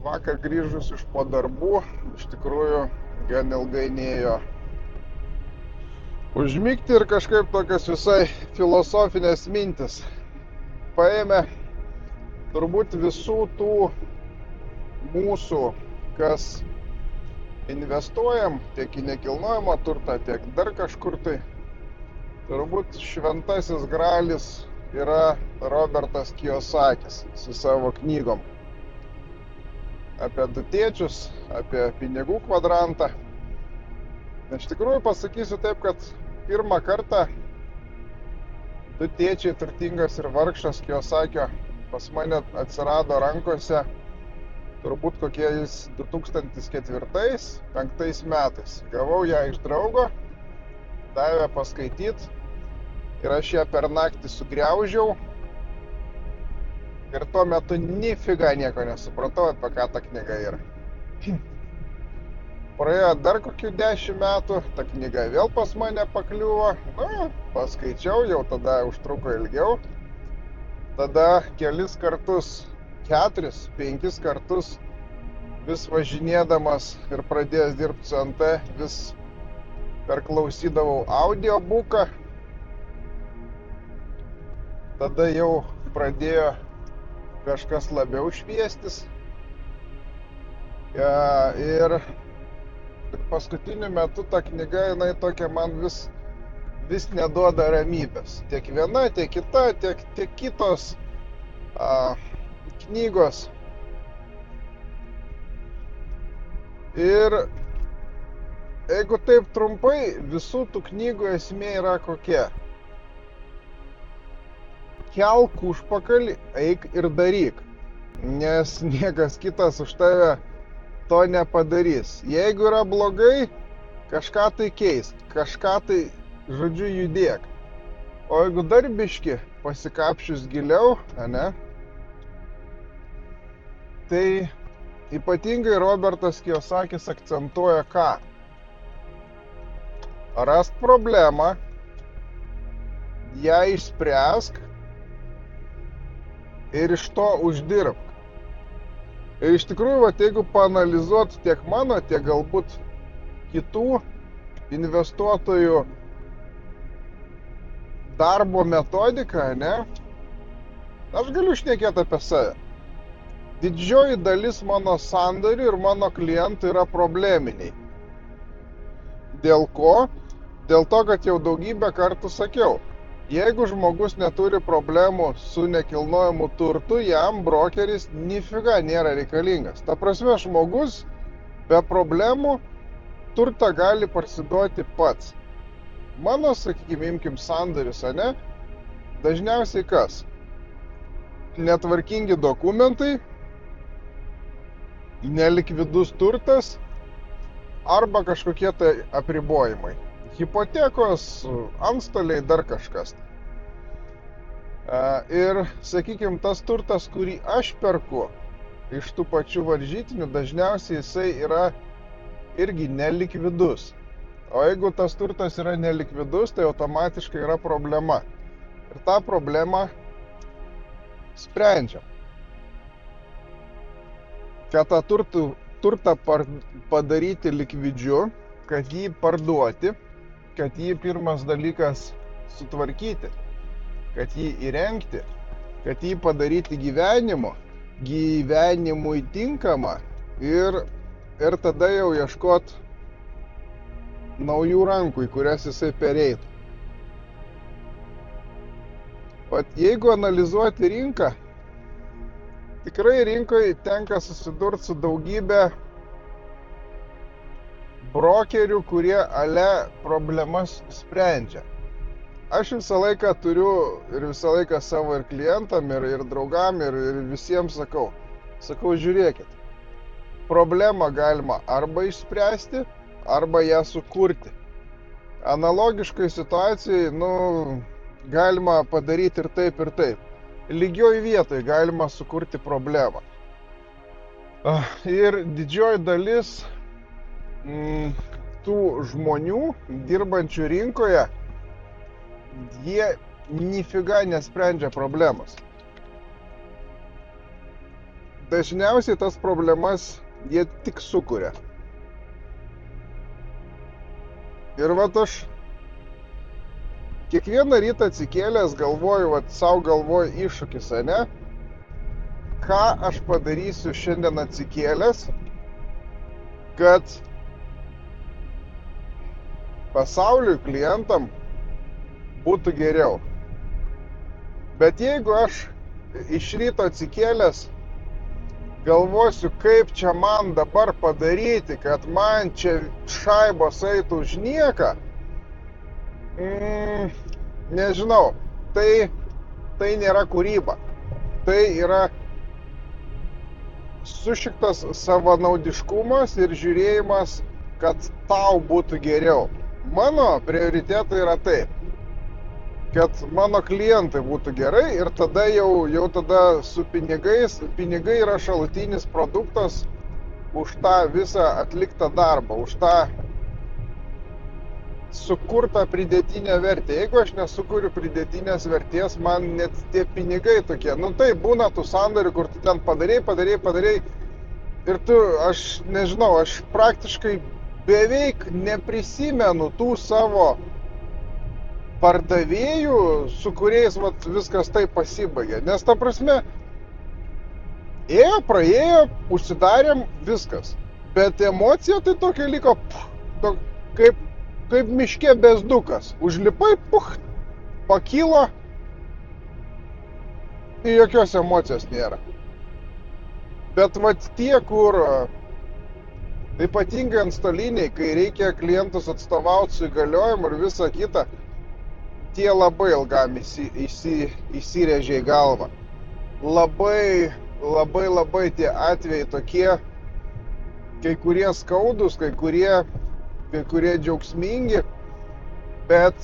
Vakar grįžus iš po darbų, iš tikrųjų gan ilgai nėjo užmigti ir kažkaip tokios visai filosofinės mintis paėmė turbūt visų tų mūsų, kas investuojam tiek į nekilnojamą turtą, tiek dar kažkur tai. Turbūt šventasis gralis yra Robertas Kiyosakis su savo knygom apie du tėčius, apie pinigų kvadrantą. Iš tikrųjų pasakysiu taip, kad pirmą kartą du tėčiai, turtingas ir vargšas Kiyosakio, pas mane atsirado rankose turbūt kokiais 2004-2005 metais. Gavau ją iš draugo, davė paskaityti ir aš ją per naktį sugriaužiau ir tuo metu nifiga nieko nesupratau, apie ką ta knyga yra. Praėjo dar kokių 10 metų, ta knyga vėl pas mane pakliuvo, paskaičiau, jau tada užtruko ilgiau. Tada kelis kartus, 4-5 kartus vis važinėdamas ir pradėjęs dirbti su NT, vis perklausydavau audiobooką. Tada jau pradėjo kažkas labiau šviestis. Ir paskutiniu metu ta knyga, jinai tokia man vis neduoda ramybės. Tiek viena, tiek kita, tiek kitos knygos. Ir jeigu taip trumpai, visų tų knygų esmė yra kokia. Kelk užpakalį, eik ir daryk, nes niekas kitas už tave to nepadarys. Jeigu yra blogai, kažką tai keisk, kažką tai, žodžiu, judėk. O jeigu dar biški pasikapšius giliau, tai ypatingai Robertas Kiyosakis akcentuoja ką? Rast problemą, ją išspręsk ir iš to uždirbk. Ir iš tikrųjų, jeigu paanalizuot tiek mano, tiek galbūt kitų investuotojų darbo metodiką, aš galiu šnekėti apie save. Didžioji dalis mano sandorių ir mano klientų yra probleminiai. Dėl ko? Dėl to, kad jau daugybę kartų sakiau, jeigu žmogus neturi problemų su nekilnojamu turtu, jam brokeris nifiga nėra reikalingas. Ta prasme, žmogus be problemų turtą gali parsiduoti pats. Mano, sakykime, imkim sandorius, dažniausiai kas? Netvarkingi dokumentai, nelikvidus turtas arba kažkokie tai apribojimai. Hipotekos, antstoliai, dar kažkas. Ir, sakykime, tas turtas, kurį aš perku iš tų pačių varžytinių, dažniausiai jisai yra irgi nelikvidus. O jeigu tas turtas yra nelikvidus, tai automatiškai yra problema. Ir tą problemą sprendžiam. Kad tą turtą padaryti likvidžiu, kad jį parduoti, kad jį pirmas dalykas sutvarkyti, kad jį įrengti, kad jį padaryti gyvenimui tinkamą ir tada jau ieškot naujų rankų, į kurias jisai pereitų. Jeigu analizuoti rinką, tikrai rinkoje tenka susidurti su daugybė brokerių, kurie problemas sprendžia. Aš visą laiką turiu ir visą laiką savo ir klientam, ir draugam, ir visiems sakau, žiūrėkit, problemą galima arba išspręsti, arba ją sukurti. Analogiškai situacijai, galima padaryti ir taip, ir taip. Lygioj vietoj galima sukurti problemą. Ir didžioji dalis tų žmonių dirbančių rinkoje, jie nifiga nesprendžia problemos. dažniausiai tas problemas jie tik sukuria. Ir vat aš kiekvieną rytą atsikėlęs galvoju, vat savo galvoju iššūkis, ane? Ką aš padarysiu šiandien atsikėlęs, kad pasauliui, klientam būtų geriau. Bet jeigu aš iš ryto atsikėlęs galvosiu, kaip čia man dabar padaryti, kad man čia šaibos eitų už nieką, nežinau, tai nėra kūryba. Tai yra sušiktas savanaudiškumas ir žiūrėjimas, kad tau būtų geriau. Mano prioritetai yra taip, kad mano klientai būtų gerai ir tada jau tada su pinigais, pinigai yra šalutinis produktas už tą visą atliktą darbą, už tą sukurtą pridėtinę vertę. Jeigu aš nesukuriu pridėtinės vertės, man net tie pinigai tokie, tai būna tų sandorių, kur tu ten padarei ir tu, aš nežinau, aš praktiškai beveik neprisimenu tų savo pardavėjų, su kuriais vat, viskas taip pasibaigė. Nes ta prasme, praėjo, užsidarėm, viskas. Bet emocija tai tokia liko, kaip miške bezdukas. Užlipai, pakilo, ir jokios emocijos nėra. Bet vat tie, kur ypatingai antstoliniai, kai reikia klientus atstovauti su įgaliojimu ir visą kitą, tie labai ilgam įsirėžia į galvą. Labai tie atvejai tokie, kai kurie skaudus, kai kurie džiaugsmingi, bet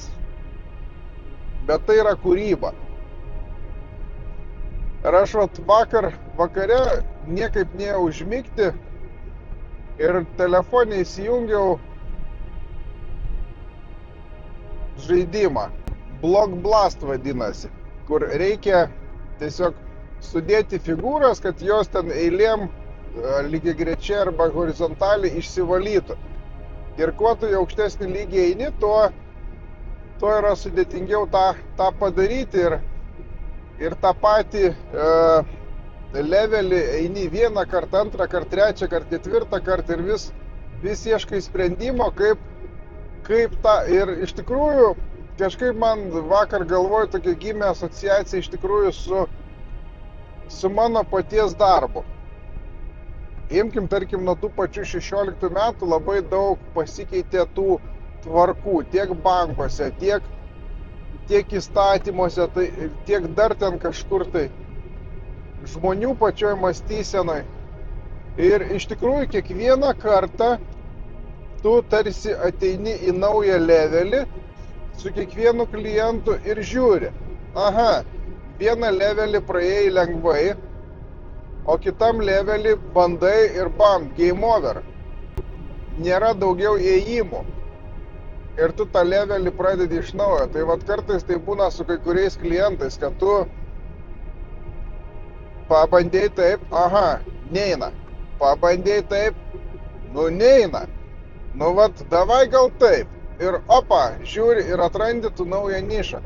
tai yra kūryba. Ir aš vakare niekaip nėjau užmigti ir telefonį įsijungiau žaidimą. Block Blast vadinasi, kur reikia tiesiog sudėti figūras, kad jos ten eilėm lygiagrečiai arba horizontaliai išsivalytų. Ir kuo tu į aukštesnį lygį eini, tuo yra sudėtingiau tą padaryti ir tą patį levelį eini vieną kartą, antrą kartą, trečią kartą, ketvirtą kartą ir vis ieškai sprendimo, kaip tą. Ir iš tikrųjų, kažkaip man vakar galvoju, tokia gimė asociacija iš tikrųjų su mano paties darbu. Imkim, tarkim, nuo tų pačių 16 metų labai daug pasikeitė tų tvarkų, tiek bankuose, tiek įstatymuose, tiek dar ten kažkur tai žmonių pačioj mąstysenoj. Ir iš tikrųjų kiekvieną kartą tu tarsi ateini į naują levelį su kiekvienu klientu ir žiūri. Aha, vieną levelį praėjai lengvai, o kitam levelį bandai ir bam, game over. Nėra daugiau įėjimų. Ir tu tą levelį pradedi iš naujo. Tai vat kartais tai būna su kai kuriais klientais, kad tu pabandėjai taip, aha, neina. Pabandėjai taip, neina. Vat, davai gal taip. Ir opa, žiūri ir atrandi tu naują nišą.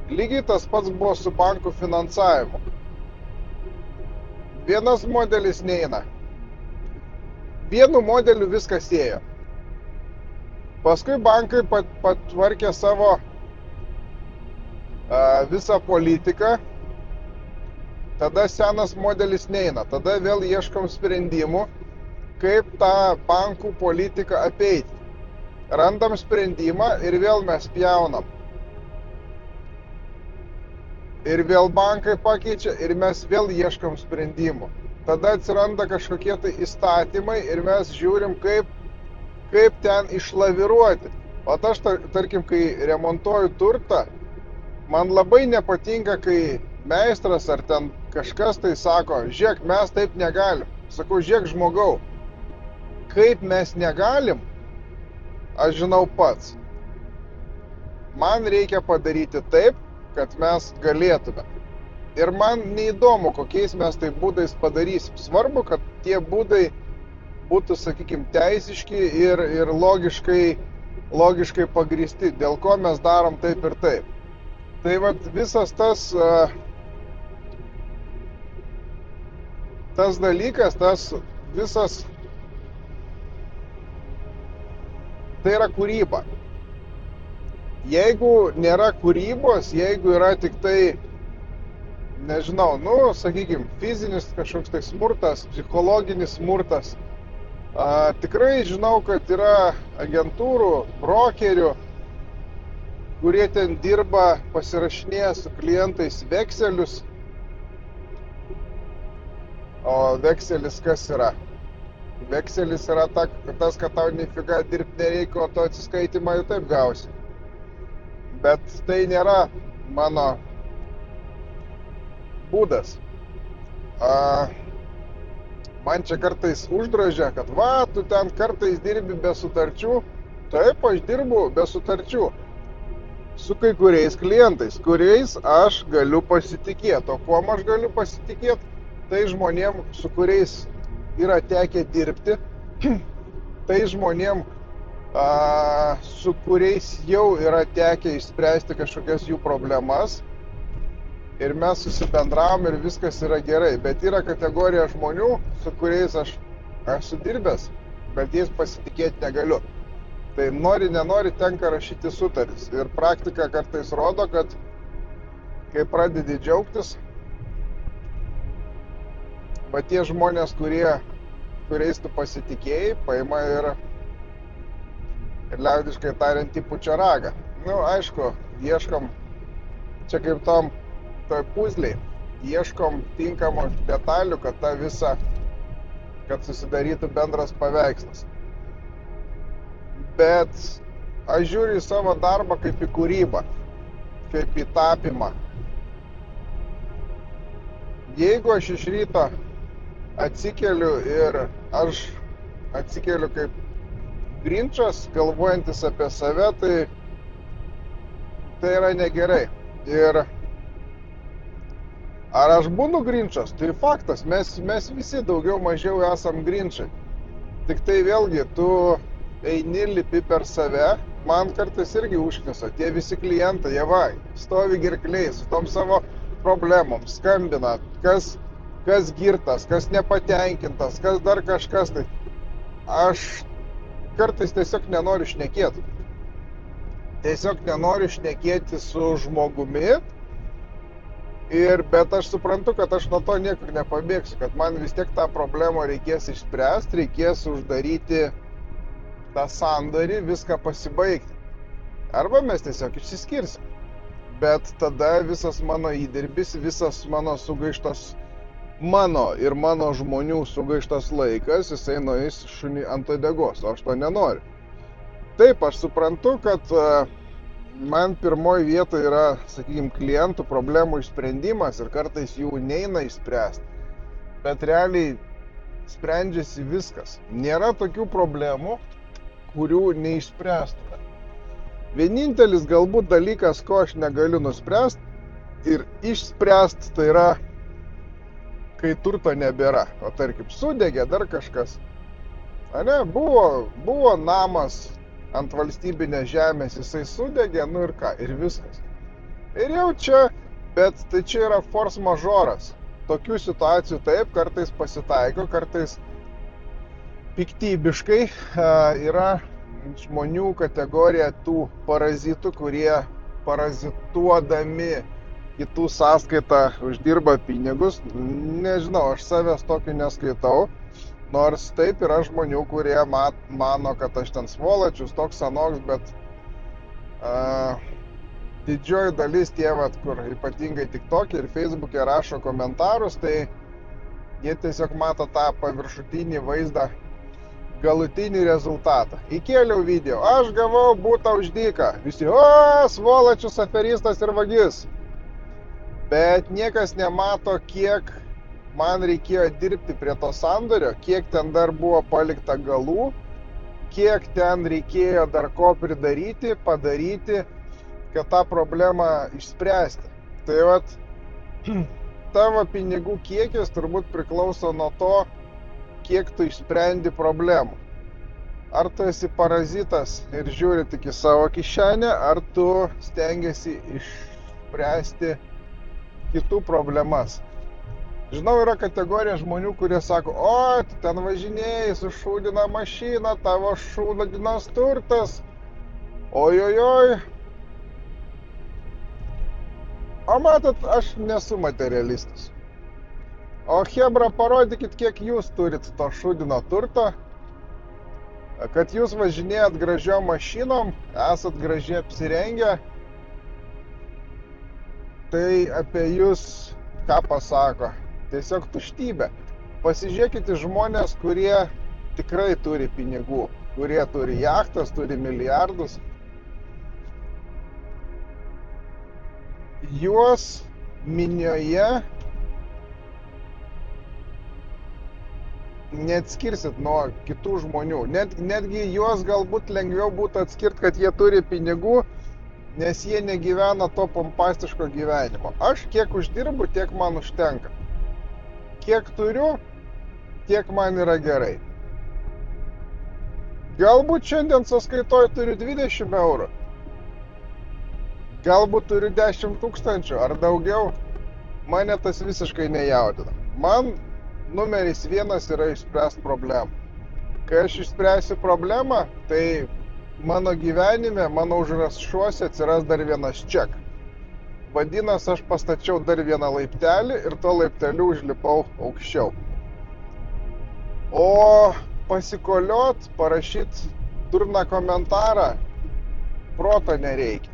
Lygiai tas pats buvo su bankų finansavimu. Vienas modelis neina. Vienu modeliu viskas ėjo. Paskui bankai patvarkė savo visą politiką. Tada senas modelis neina. Tada vėl ieškom sprendimų, kaip tą bankų politiką apeiti. Randam sprendimą ir vėl mes pjaunam. Ir vėl bankai pakeičia ir mes vėl ieškom sprendimų. Tada atsiranda kažkokie tai įstatymai ir mes žiūrim, kaip ten išlaviruoti. O aš, tarkim, kai remontuoju turtą, man labai nepatinka, kai meistras ar ten kažkas tai sako, žiūrėk, mes taip negalim. Sakau, žiūrėk, žmogau, kaip mes negalim, aš žinau pats. Man reikia padaryti taip, kad mes galėtume. Ir man neįdomu, kokiais mes tai būdais padarysim. Svarbu, kad tie būdai būtų, sakykime, teisiški ir logiškai pagristi, dėl ko mes darom taip ir taip. Tai vat visas tas dalykas, visas, tai yra kūryba. Jeigu nėra kūrybos, jeigu yra tik tai, nežinau, sakykime, fizinis kažkoks tai smurtas, psichologinis smurtas, tikrai žinau, kad yra agentūrų, brokerių, kurie ten dirba, pasirašinėja su klientais vekselius. O vekselis kas yra? Vekselis yra tas, kad tau nifiga dirbti nereikia, o to atsiskaitimą jau taip gausi. Bet tai nėra mano būdas. Man čia kartais uždraudžia, kad tu ten kartais dirbi be sutarčių. Taip, aš dirbu be sutarčių. Su kai kuriais klientais, kuriais aš galiu pasitikėti. O kuom aš galiu pasitikėti? Tai žmonėm, su kuriais yra tekę dirbti, tai žmonėm, su kuriais jau yra tekę išspręsti kažkokias jų problemas ir mes susibendravom ir viskas yra gerai. Bet yra kategorija žmonių, su kuriais aš esu dirbęs, bet jais pasitikėti negaliu. Tai nori, nenori, tenka rašyti sutartis. Ir praktika kartais rodo, kad kai pradedi džiaugtis, bet tie žmonės, kuriais tu pasitikėjai, paima ir liaudiškai tariant įpučia ragą. Aišku, ieškom, čia kaip toj puzliai, ieškom tinkamų detalių, kad susidarytų bendras paveikslas. Bet aš žiūriu į savo darbą kaip į kūrybą, kaip į tapymą. Jeigu aš iš ryto atsikeliu ir aš atsikeliu kaip grinčas, galvojantis apie save, tai yra negerai. Ir ar aš būnu grinčas? Tai faktas, mes visi daugiau mažiau esam grinčai. Tik tai vėlgi, tu eini, lipi per save, man kartais irgi užknisa. Tie visi klientai, jie stovi girkliai su tom savo problemom, skambina, kas girtas, kas nepatenkintas, kas dar kažkas. Tai aš kartais tiesiog nenoriu šnekėti. Tiesiog nenoriu šnekėti su žmogumi. Bet aš suprantu, kad aš nuo to niekur nepabėgsiu, kad man vis tiek tą problemą reikės išspręsti, reikės uždaryti tą sandorį, viską pasibaigti. Arba mes tiesiog išsiskirsim. Bet tada visas mano įdirbis, visas mano sugaištas, mano ir mano žmonių sugaištas laikas, jisai nueis šunį ant uodegos, o aš to nenoriu. Taip, aš suprantu, kad man pirmoji vieta yra, sakykime, klientų problemų išsprendimas ir kartais jų neina išspręsti. Bet realiai sprendžiasi viskas. Nėra tokių problemų, kurių neišspręstume. Vienintelis galbūt dalykas, ko aš negaliu nuspręsti ir išspręsti, tai yra, kai turto nebėra. O tarkim, sudegė dar kažkas. Buvo namas ant valstybinės žemės, jisai sudegė, ir ką, ir viskas. Ir jau čia, bet tai čia yra force majoras. Tokių situacijų taip, kartais pasitaiko, kartais piktybiškai yra žmonių kategorija tų parazitų, kurie parazituodami kitų sąskaitą uždirba pinigus. Nežinau, aš savęs tokiu neskaitau. Nors taip yra žmonių, kurie mano, kad aš ten svolačius, toks anoks, bet didžioji dalis tie, kur ypatingai TikTok'e ir Facebook'e rašo komentarus, tai jie tiesiog mato tą paviršutinį vaizdą, galutinį rezultatą. Įkėliau video, aš gavau butą už dyką. Visi, svolačius, aferistas ir vagis. Bet niekas nemato, kiek man reikėjo dirbti prie to sandorio, kiek ten dar buvo palikta galų, kiek ten reikėjo dar ko padaryti, kad tą problemą išspręsti. Tai tavo pinigų kiekis turbūt priklauso nuo to, kiek tu išsprendi problemų. Ar tu esi parazitas ir žiūri tik į savo kišenę, ar tu stengiasi išspręsti kitų problemas. Žinau, yra kategorija žmonių, kurie sako, o, tu ten važinėjai su šūdina mašina, tavo šūdinas turtas, ojojoj. O matot, aš nesu materialistas. O chebra, parodykit, kiek jūs turit to šūdino turto, kad jūs važinėjat gražiom mašinom, esat gražiai apsirengę, tai apie jūs ką pasako? Tiesiog tuštybė. Pasižiūrėkite žmonės, kurie tikrai turi pinigų, kurie turi jachtas, turi milijardus. Juos minioje neatskirsit nuo kitų žmonių. Netgi juos galbūt lengviau būtų atskirti, kad jie turi pinigų, nes jie negyvena to pompastiško gyvenimo. Aš kiek uždirbu, tiek man užtenka. Kiek turiu, tiek man yra gerai. Galbūt šiandien sąskaitoje turiu 20 eurų. Galbūt turiu 10 tūkstančių ar daugiau. Mane tas visiškai nejaudina. Man numeris 1 yra išspręsti problemą. Kai aš išspręsiu problemą, tai mano gyvenime, mano užrašuose atsiras dar vienas ček. Vadinasi, aš pastačiau dar vieną laiptelį ir to laipteliu užlipau aukščiau. O pasikoliot, parašyti durną komentarą, proto nereikia.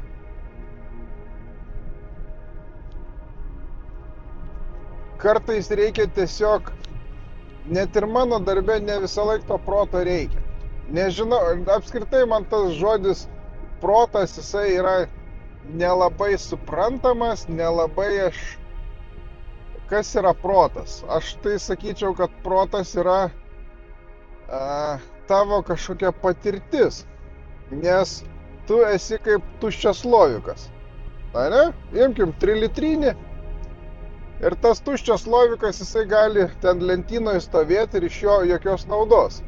Kartais reikia tiesiog, net ir mano darbe ne visą laiką to proto reikia. Nežinau, apskritai man tas žodis protas, jisai yra nelabai suprantamas, nelabai Kas yra protas? Aš tai sakyčiau, kad protas yra tavo kažkokia patirtis, nes tu esi kaip tuščias lovikas. Ne? Imkim 3 litrinį. Ir tas tuščias lovikas, jisai gali ten lentynoje stovėti ir iš jo jokios naudos.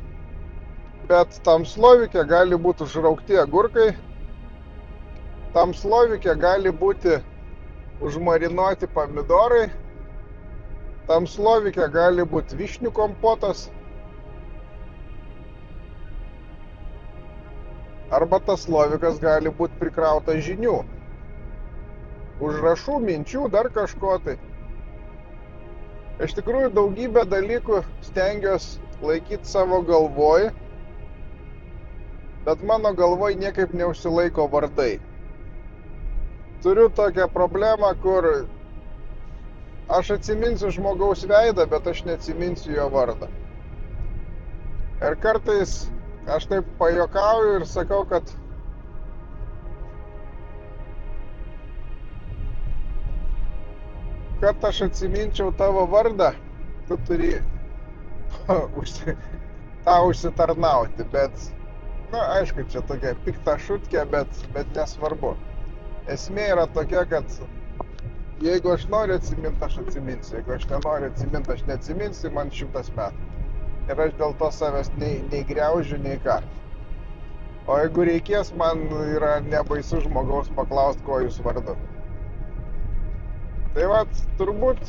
Bet tam slovike gali būti užraukti agurkai, tam slovike gali būti užmarinuoti pomidorai, tam slovike gali būti vyšnių kompotas, arba tas slovikas gali būti prikrautas žinių, užrašų, minčių, dar kažko tai. Iš tikrųjų, daugybę dalykų stengiuosi laikyti savo galvoj, bet mano galvoj niekaip neužsilaiko vardai. Turiu tokią problemą, kur aš atsiminsiu žmogaus veidą, bet aš neatsiminsiu jo vardą. Ir kartais aš taip pajuokauju ir sakau, kad aš atsiminčiau tavo vardą, tu turi tą užsitarnauti, bet, aišku, čia tokia pikta šutkė, bet nesvarbu. Esmė yra tokia, kad jeigu aš noriu atsiminti, aš atsiminsiu, jeigu aš nenoriu atsiminti, aš neatsiminsiu, man 100 metų. Ir aš dėl to savęs nei griaužiu, nei ką. O jeigu reikės, man yra nebaisu žmogaus paklausti, ko jūs vardu. Tai vat, turbūt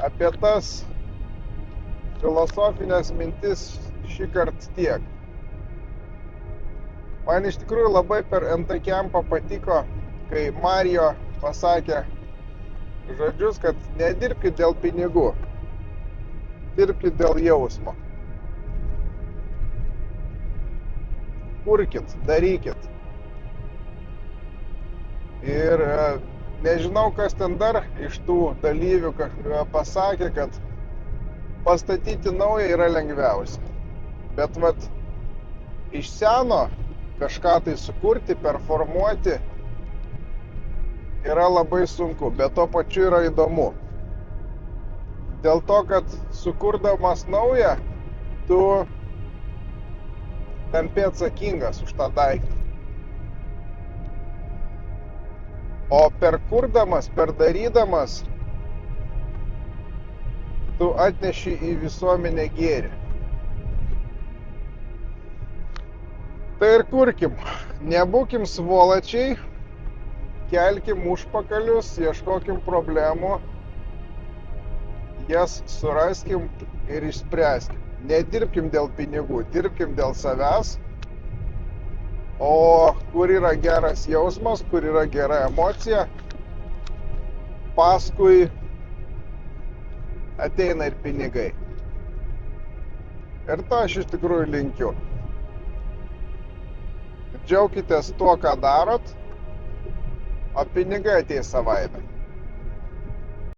apie tas filosofinės mintis šį kartą tiek. Man iš tikrųjų labai per NT Campą patiko, kai Mario pasakė žodžius, kad nedirbkit dėl pinigų, dirbkit dėl jausmo. Kurkit, darykit. Ir nežinau, kas ten dar iš tų dalyvių pasakė, kad pastatyti naują yra lengviausia. Bet vat iš seno kažką tai sukurti, performuoti yra labai sunku, bet tuo pačiu yra įdomu. Dėl to, kad sukurdamas naują, tu tampi atsakingas už tą daiktą. O per kurdamas, per darydamas, tu atneši į visuomenę gėrį. Tai ir kurkim, nebūkim svolačiai, kelkim užpakalius, ieškokim problemų, jas suraskim ir išspręskim. Nedirbkim dėl pinigų, dirbkim dėl savęs, o kur yra geras jausmas, kur yra gera emocija, paskui ateina ir pinigai. Ir to aš iš tikrųjų linkiu. Džiaukitės tuo, ką darot, o pinigai ateis savaime.